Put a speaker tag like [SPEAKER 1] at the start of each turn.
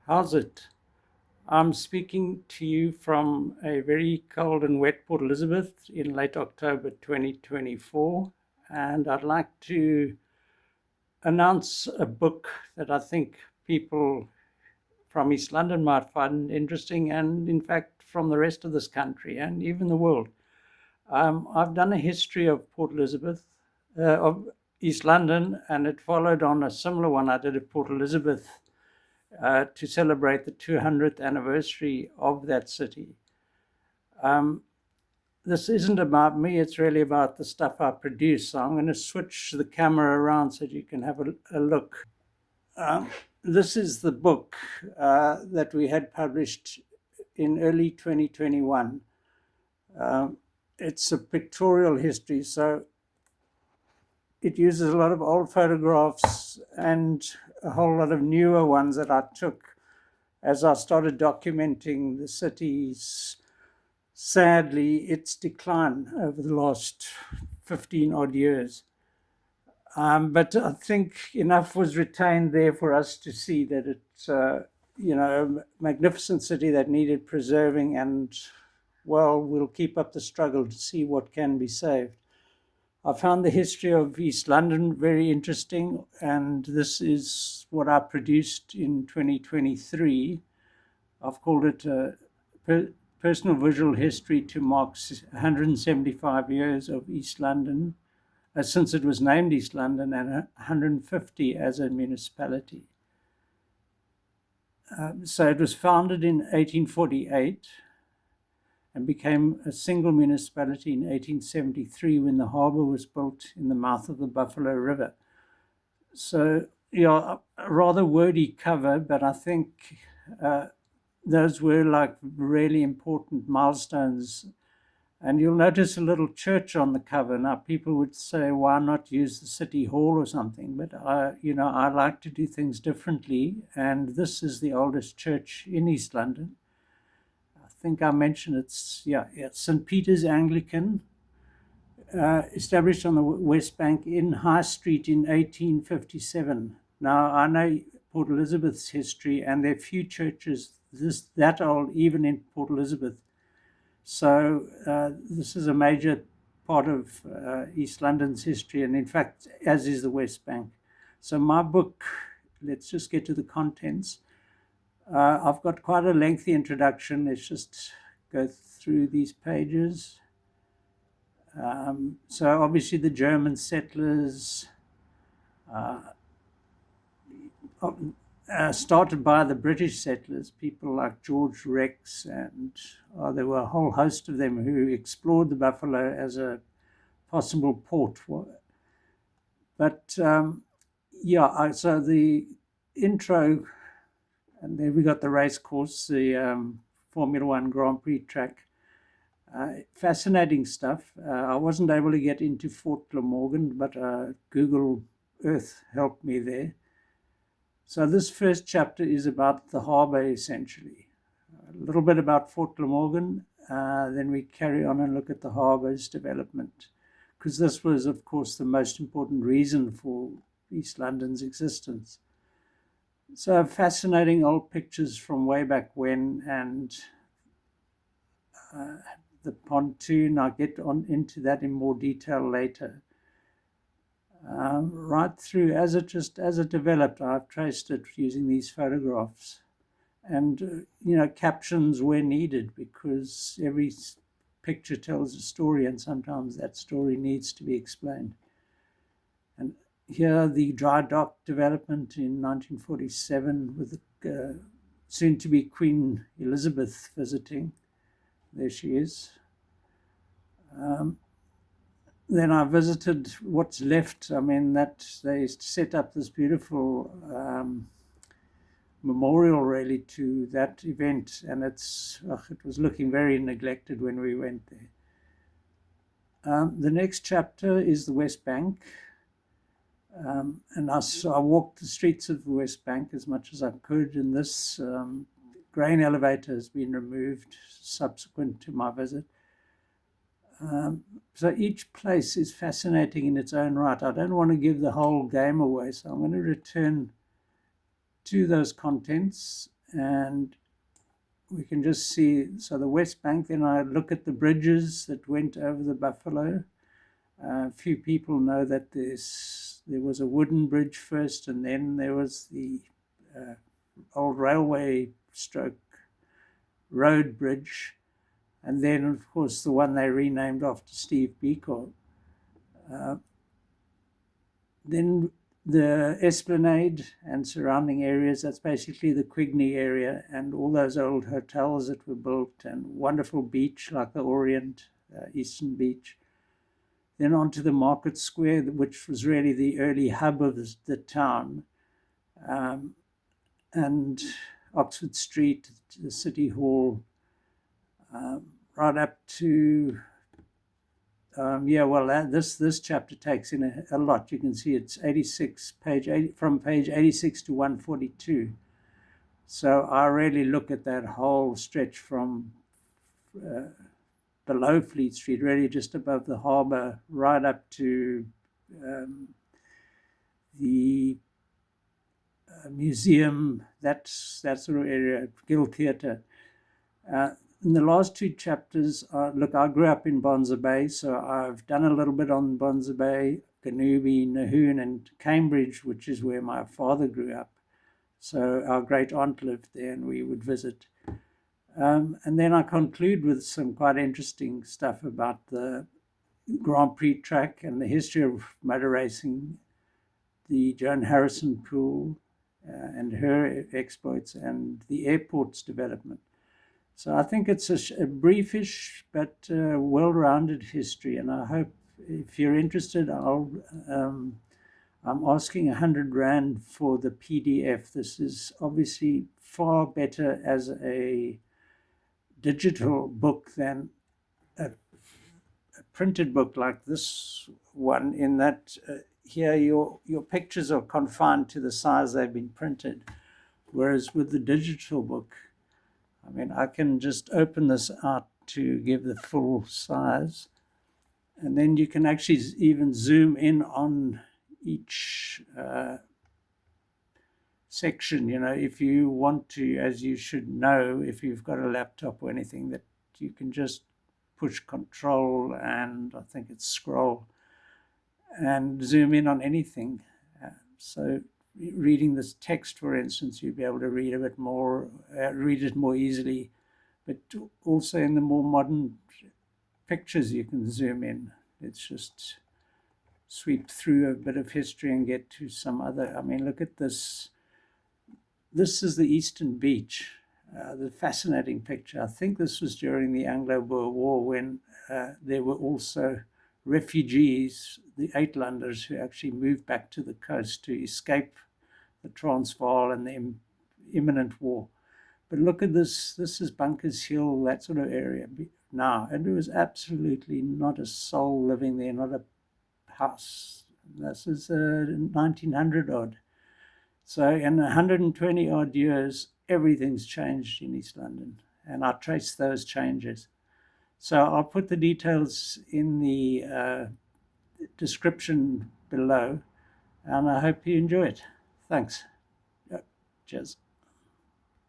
[SPEAKER 1] How's it? I'm speaking to you from a very cold and wet Port Elizabeth in late October 2024, and I'd like to announce a book that I think people from East London might find interesting, and in fact, from the rest of this country and even the world. I've done a history of Port Elizabeth, of East London, and it followed on a similar one I did at Port Elizabeth to celebrate the 200th anniversary of that city. Um, this isn't about me, it's really about the stuff I produce. So I'm going to switch the camera around so that you can have a look. This is the book that we had published in early 2021. It's a pictorial history, so it uses a lot of old photographs and a whole lot of newer ones that I took as I started documenting the city's, sadly, its decline over the last 15 odd years. But I think enough was retained there for us to see that it's, a magnificent city that needed preserving, and, well, we'll keep up the struggle to see what can be saved. I found the history of East London very interesting, and this is what I produced in 2023. I've called it a personal visual history to mark 175 years of East London, since it was named East London, and 150 as a municipality. So it was founded in 1848 and became a single municipality in 1873 when the harbour was built in the mouth of the Buffalo River. So, a rather wordy cover, but I think those were like really important milestones. And you'll notice a little church on the cover. Now, people would say, why not use the city hall or something? But I like to do things differently. And this is the oldest church in East London. I think I mentioned it's St. Peter's Anglican, established on the West Bank in High Street in 1857. Now, I know Port Elizabeth's history, and there are few churches that old, even in Port Elizabeth. So this is a major part of East London's history, and in fact, as is the West Bank. So my book, let's just get to the contents. I've got quite a lengthy introduction. Let's just go through these pages. So obviously the German settlers started by the British settlers, people like George Rex, and there were a whole host of them who explored the Buffalo as a possible port. But so the intro, and then we got the race course, the Formula One Grand Prix track. Fascinating stuff. I wasn't able to get into Fort Glamorgan, but Google Earth helped me there. So this first chapter is about the harbour, essentially. A little bit about Fort Glamorgan, then we carry on and look at the harbour's development, because this was, of course, the most important reason for East London's existence. So fascinating old pictures from way back when, and the pontoon, I'll get on into that in more detail later. Right through, as it developed, I've traced it using these photographs, and captions where needed, because every picture tells a story, and sometimes that story needs to be explained. And here, the dry dock development in 1947 with the soon-to-be Queen Elizabeth visiting. There she is. Then I visited what's left. I mean, that they set up this beautiful memorial, really, to that event, and it was looking very neglected when we went there. The next chapter is the West Bank, and I walked the streets of the West Bank as much as I could, and this grain elevator has been removed subsequent to my visit. So each place is fascinating in its own right. I don't want to give the whole game away, so I'm going to return to those contents and we can just see, so the West Bank, then I look at the bridges that went over the Buffalo. Few people know that there was a wooden bridge first, and then there was the old railway stroke road bridge, and then, of course, the one they renamed after Steve Biko. Then the Esplanade and surrounding areas, that's basically the Quigney area and all those old hotels that were built, and wonderful beach like the Orient, Eastern Beach. Then onto the Market Square, which was really the early hub of the town, and Oxford Street, the City Hall, right up to this chapter takes in a lot. You can see it's 86, from page 86 to 142. So I really look at that whole stretch from below Fleet Street, really just above the harbour, right up to the museum, that sort of area, Guild Theatre. In the last two chapters, look, I grew up in Bonza Bay, so I've done a little bit on Bonza Bay, Ganubi, Nahoon, and Cambridge, which is where my father grew up. So our great aunt lived there, and we would visit. And then I conclude with some quite interesting stuff about the Grand Prix track and the history of motor racing, the Joan Harrison pool and her exploits, and the airport's development. So I think it's a briefish but well-rounded history, and I hope if you're interested, I'm asking 100 Rand for the PDF. This is obviously far better as a digital book than a printed book like this one, in that here your pictures are confined to the size they've been printed, whereas with the digital book, I mean, I can just open this out to give the full size, and then you can actually even zoom in on each section, if you want to, as you should know, if you've got a laptop or anything, that you can just push control and I think it's scroll and zoom in on anything. So reading this text, for instance, you'd be able to read a bit more, read it more easily, but also in the more modern pictures you can zoom in. It's just sweep through a bit of history and get to some other, I mean, look at this. This is the Eastern Beach, the fascinating picture. I think this was during the Anglo-Boer War, when there were also refugees, the Uitlanders, who actually moved back to the coast to escape the Transvaal and the imminent war. But look at this. This is Bunkers Hill, that sort of area now. And there was absolutely not a soul living there, not a house. This is 1900 odd. So in 120 odd years, everything's changed in East London. And I trace those changes. So I'll put the details in the description below, and I hope you enjoy it. Thanks. Cheers.